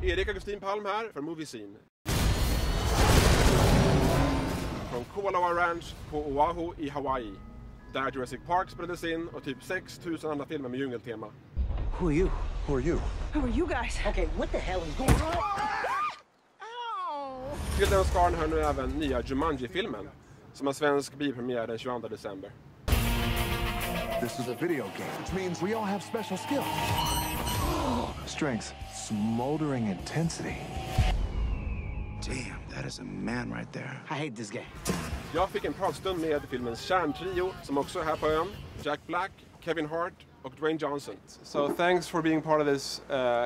Erik Augustin Palm här för MovieZine. Från Koalawa Ranch på Oahu i Hawaii. Där Jurassic Park spelades in och typ 6000 andra filmer med djungeltema. Who are you? Who are you? Who are you guys? Okay, what the hell is going on? Till den skaran hör nu även nya Jumanji-filmen som har svensk biopremiär den 22 december. This is a video game, which means we all have special skills. Strength, smoldering intensity. Damn, that is a man right there. I hate this game. Jag fick en pratstund med filmens kärntrio som också är här på ön. Jack Black, Kevin Hart och Dwayne Johnson. So thanks for being part of this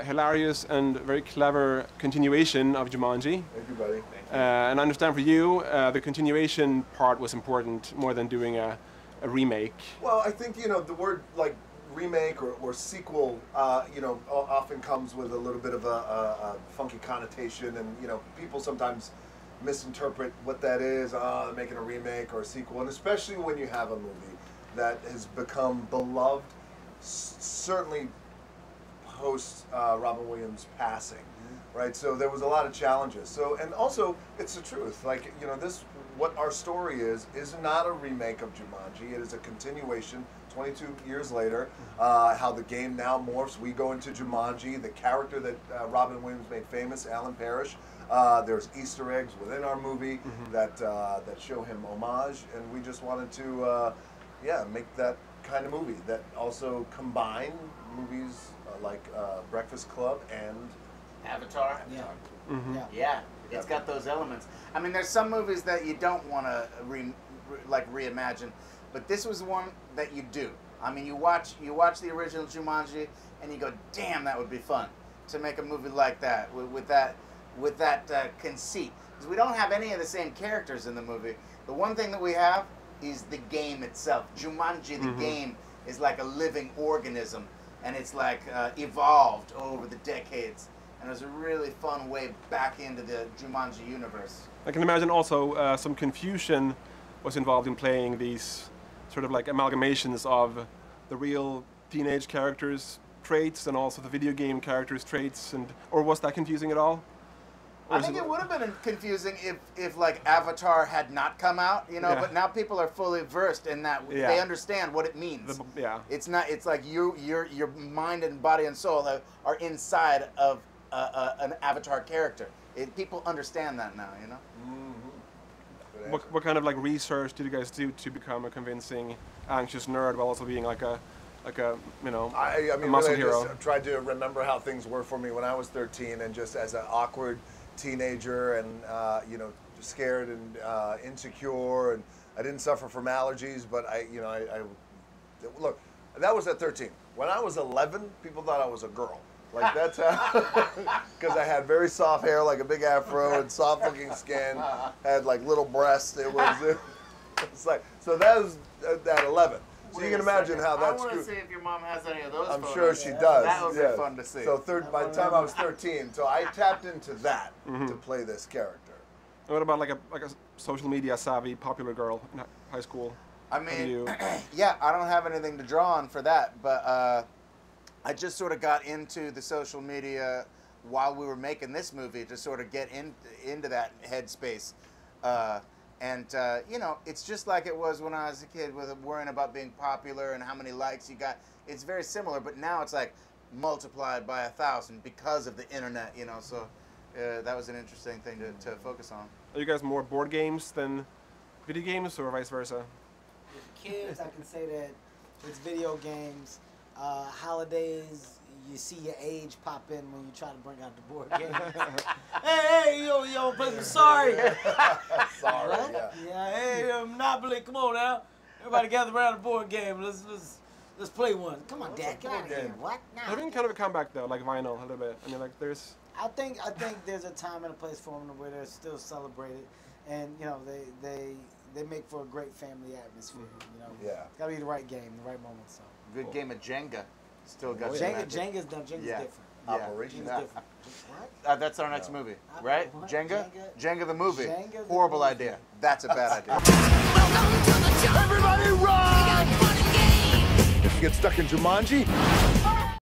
hilarious and very clever continuation of Jumanji. Thank you, buddy. And I understand for you, the continuation part was important more than doing a remake. Well, I think, you know, the word like remake or sequel, you know, often comes with a little bit of a funky connotation, and, you know, people sometimes misinterpret what that is, making a remake or a sequel, and especially when you have a movie that has become beloved, certainly post Robin Williams' passing, right? So there was a lot of challenges. So, and also, it's the truth. Like, you know, what our story is not a remake of Jumanji. It is a continuation, 22 years later, how the game now morphs. We go into Jumanji, the character that Robin Williams made famous, Alan Parrish. There's Easter eggs within our movie that show him homage, and we just wanted to, make that kind of movie that also combine movies like Breakfast Club and Avatar. Avatar. Yeah, it's got those elements. I mean, there's some movies that you don't want to reimagine, but this was one that you do. I mean, you watch the original Jumanji, and you go, "Damn, that would be fun to make a movie like that with that conceit." Because we don't have any of the same characters in the movie. The one thing that we have is the game itself. Jumanji, the game, is like a living organism, and it's like evolved over the decades. And it was a really fun way back into the Jumanji universe. I can imagine also some confusion was involved in playing these sort of like amalgamations of the real teenage characters' traits and also the video game characters' traits, or was that confusing at all? Or I think it would have been confusing if like Avatar had not come out, you know. But now people are fully versed in that; they understand what it means. It's not. It's like your mind and body and soul are inside of an Avatar character. People understand that now, you know. What kind of like research did you guys do to become a convincing anxious nerd while also being like a you know, I mean, muscle really hero? I just tried to remember how things were for me when I was 13, and just as an awkward teenager, and you know, scared and insecure, and I didn't suffer from allergies, but I look, that was at 13. When I was 11, people thought I was a girl. Like, that's how, because I had very soft hair, like a big afro, and soft looking skin, had like little breasts. It's like, so that was at 11. So you can imagine how that's. I want to see if your mom has any of those. I'm photos. sure she does. That would be fun to see. So by the time I was 13, so I tapped into that to play this character. And what about like a social media savvy popular girl in high school? I mean, yeah, I don't have anything to draw on for that, but I just sort of got into the social media while we were making this movie to sort of get into that headspace. You know, it's just like it was when I was a kid, with worrying about being popular and how many likes you got. It's very similar, but now it's like multiplied by 1,000 because of the internet, you know, so that was an interesting thing to focus on. Are you guys more board games than video games, or vice versa? With kids, I can say that it's video games. Holidays, you see your age pop in when you try to bring out the board game. hey, yo, play sorry. Sorry, hey, Monopoly, come on now. Everybody gather around the board game. Let's play one. Come on, Dad, get out of here. What? Now? Having kind of a comeback though, like vinyl a little bit. I mean, like there's. I think there's a time and a place for them where they're still celebrated, and you know they make for a great family atmosphere. You know, it's gotta be the right game, the right moment. So. Good game of Jenga. Still got Jenga's different. Operation. Different. What? That's our next movie, right? What? Jenga the movie. Jenga the Horrible movie. idea. That's a bad idea. Everybody run! If you get stuck in Jumanji,